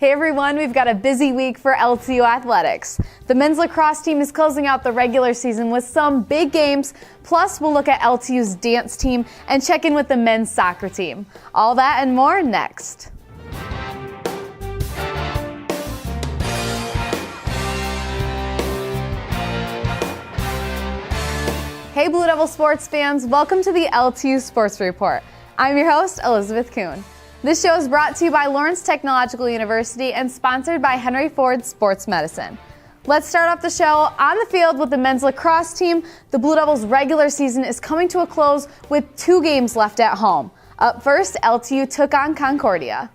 Hey everyone, we've got a busy week for LTU athletics. The men's lacrosse team is closing out the regular season with some big games, plus we'll look at LTU's dance team and check in with the men's soccer team. All that and more next. Hey Blue Devil sports fans, welcome to the LTU Sports Report. I'm your host, Elizabeth Kuhn. This show is brought to you by Lawrence Technological University and sponsored by Henry Ford Sports Medicine. Let's start off the show on the field with the men's lacrosse team. The Blue Devils' regular season is coming to a close with 2 games left at home. Up first, LTU took on Concordia.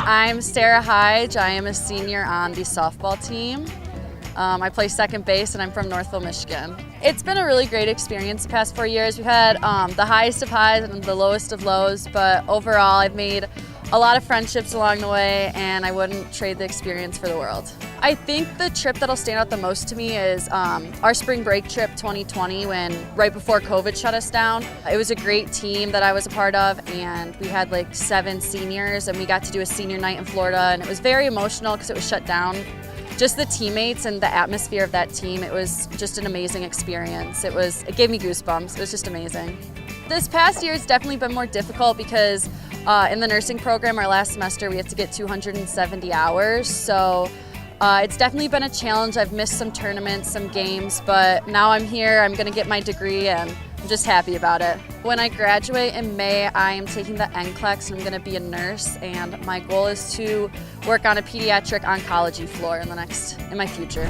I'm Sarah Hyde. I am a senior on the softball team. I play second base and I'm from Northville, Michigan. It's been a really great experience the past 4 years. We've had the highest of highs and the lowest of lows, but overall I've made a lot of friendships along the way and I wouldn't trade the experience for the world. I think the trip that'll stand out the most to me is our spring break trip 2020 right before COVID shut us down. It was a great team that I was a part of and we had like 7 seniors and we got to do a senior night in Florida and it was very emotional because it was shut down. Just the teammates and the atmosphere of that team, it was just an amazing experience. It gave me goosebumps. It was just amazing. This past year has definitely been more difficult because in the nursing program, our last semester, we had to get 270 hours. So it's definitely been a challenge. I've missed some tournaments, some games, but now I'm here, I'm gonna get my degree and I'm just happy about it. When I graduate in May, I am taking the NCLEX and I'm gonna be a nurse and my goal is to work on a pediatric oncology floor in my future.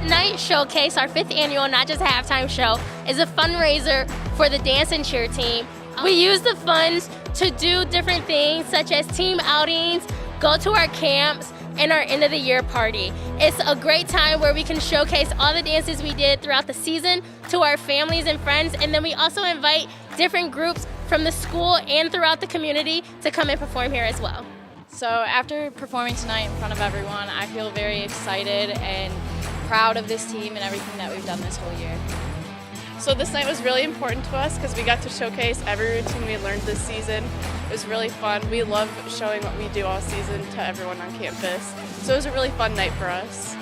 Night Showcase, our 5th annual Not Just Halftime show, is a fundraiser for the dance and cheer team. We use the funds to do different things such as team outings, go to our camps, and our end of the year party. It's a great time where we can showcase all the dances we did throughout the season to our families and friends, and then we also invite different groups from the school and throughout the community to come and perform here as well. So after performing tonight in front of everyone, I feel very excited and proud of this team and everything that we've done this whole year. So this night was really important to us because we got to showcase every routine we learned this season. It was really fun. We love showing what we do all season to everyone on campus. So it was a really fun night for us.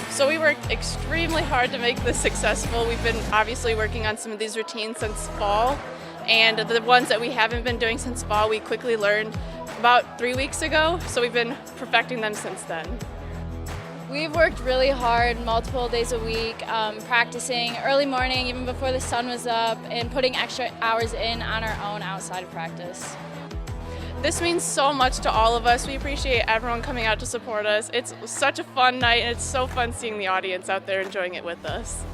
So we worked extremely hard to make this successful. We've been obviously working on some of these routines since fall, and the ones that we haven't been doing since fall, we quickly learned about 3 weeks ago, so we've been perfecting them since then. We've worked really hard multiple days a week, practicing early morning even before the sun was up and putting extra hours in on our own outside of practice. This means so much to all of us. We appreciate everyone coming out to support us. It's such a fun night and it's so fun seeing the audience out there enjoying it with us.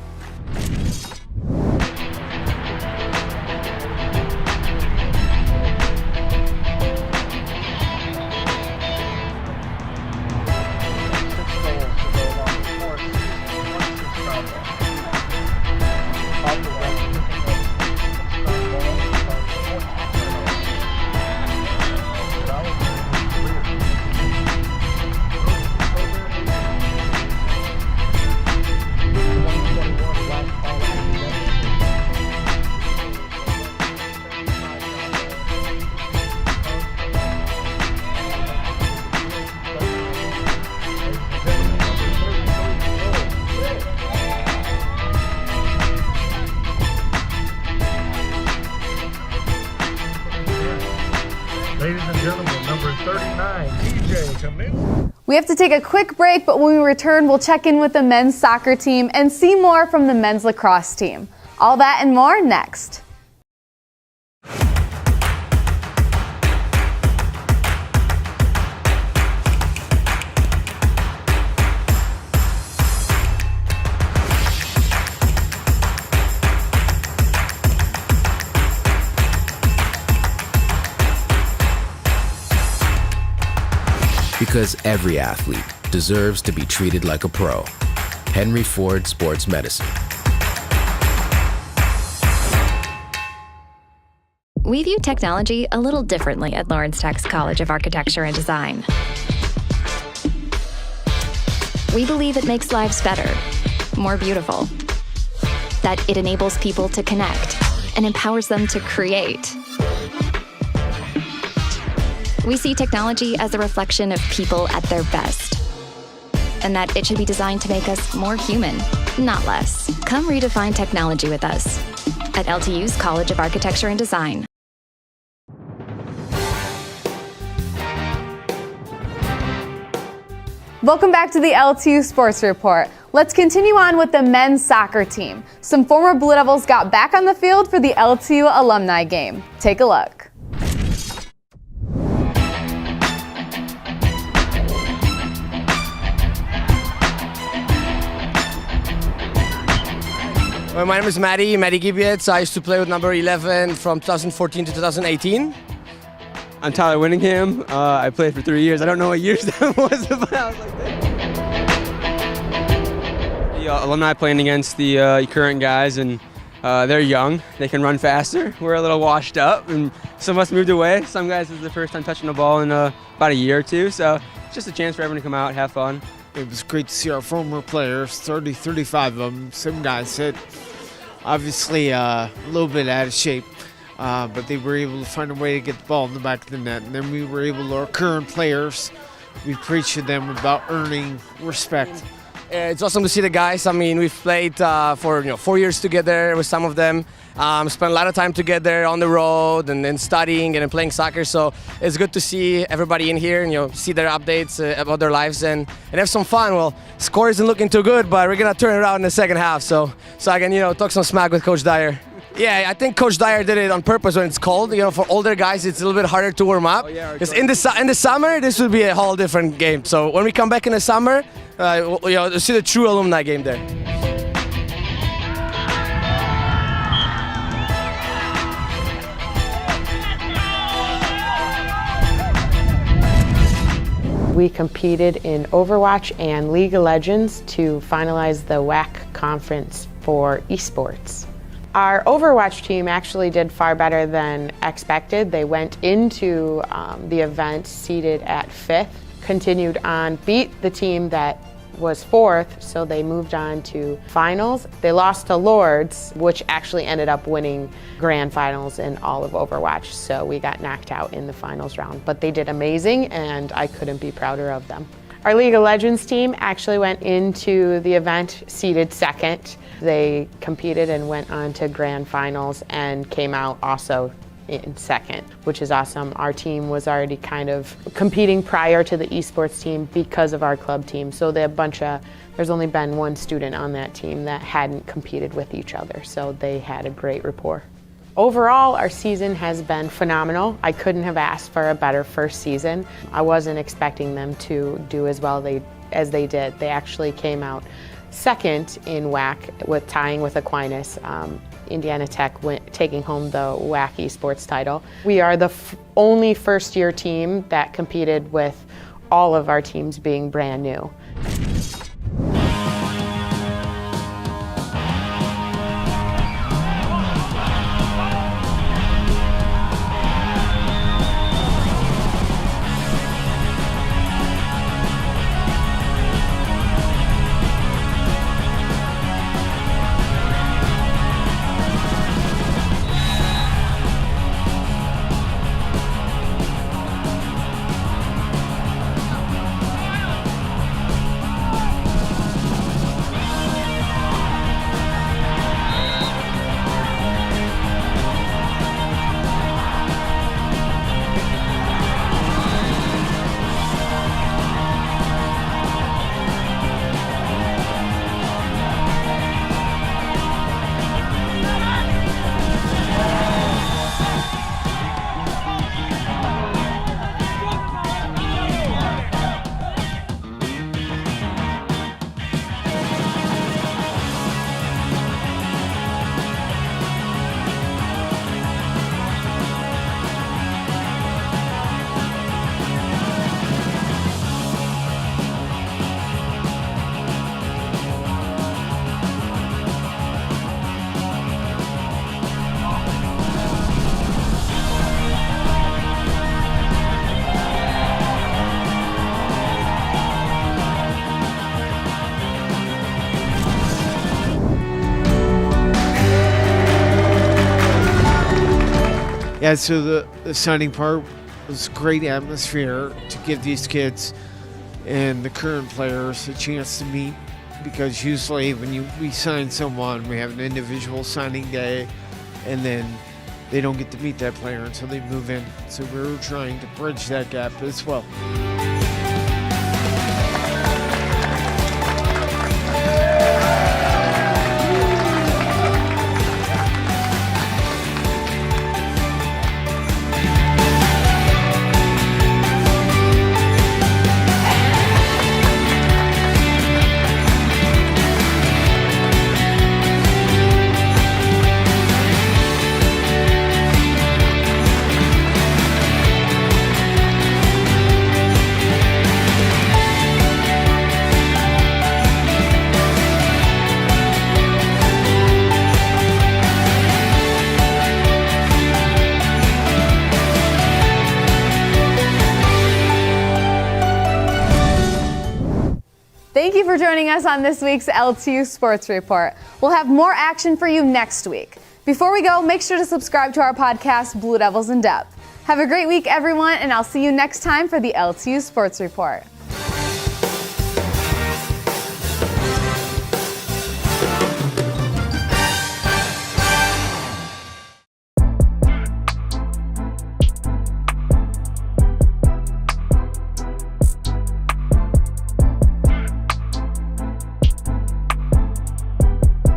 Ladies and gentlemen, number 39, TJ, come in. We have to take a quick break, but when we return, we'll check in with the men's soccer team and see more from the men's lacrosse team. All that and more next. Because every athlete deserves to be treated like a pro. Henry Ford Sports Medicine. We view technology a little differently at Lawrence Tech's College of Architecture and Design. We believe it makes lives better, more beautiful, that it enables people to connect and empowers them to create. We see technology as a reflection of people at their best, and that it should be designed to make us more human, not less. Come redefine technology with us at LTU's College of Architecture and Design. Welcome back to the LTU Sports Report. Let's continue on with the men's soccer team. Some former Blue Devils got back on the field for the LTU alumni game. Take a look. Well, my name is Matty Gibietz. I used to play with number 11 from 2014 to 2018. I'm Tyler Winningham. I played for 3 years. I don't know what years that was, but I was like that. The alumni playing against the current guys, and they're young. They can run faster. We're a little washed up, and some of us moved away. Some guys, this is the first time touching the ball in about a year or two, so it's just a chance for everyone to come out, have fun. It was great to see our former players, 35 of them, some guys hit, obviously a little bit out of shape, but they were able to find a way to get the ball in the back of the net. And then we were able to, our current players, we preach to them about earning respect. It's awesome to see the guys. I mean, we've played for 4 years together with some of them. Spent a lot of time together on the road and then studying and then playing soccer. So it's good to see everybody in here and see their updates about their lives and have some fun. Well, score isn't looking too good, but we're gonna turn it around in the second half. So I can talk some smack with Coach Dyer. Yeah, I think Coach Dyer did it on purpose when it's cold. For older guys, it's a little bit harder to warm up. Because in the summer, this would be a whole different game. So when we come back in the summer, you'll see the true alumni game there. We competed in Overwatch and League of Legends to finalize the WAC conference for esports. Our Overwatch team actually did far better than expected. They went into the event seated at 5th, continued on, beat the team that was 4th, so they moved on to finals. They lost to Lords, which actually ended up winning grand finals in all of Overwatch, so we got knocked out in the finals round. But they did amazing, and I couldn't be prouder of them. Our League of Legends team actually went into the event seated 2nd. They competed and went on to grand finals and came out also in 2nd, which is awesome. Our team was already kind of competing prior to the esports team because of our club team. So there's only been one student on that team that hadn't competed with each other. So they had a great rapport. Overall, our season has been phenomenal. I couldn't have asked for a better first season. I wasn't expecting them to do as well as they did. They actually came out 2nd in WAC with tying with Aquinas. Indiana Tech taking home the WAC esports title. We are the only first-year team that competed with all of our teams being brand new. Yeah, so the signing part was great atmosphere to give these kids and the current players a chance to meet, because usually when we sign someone, we have an individual signing day, and then they don't get to meet that player until they move in. So we're trying to bridge that gap as well. Thank you for joining us on this week's LTU Sports Report. We'll have more action for you next week. Before we go, make sure to subscribe to our podcast, Blue Devils in Depth. Have a great week, everyone, and I'll see you next time for the LTU Sports Report.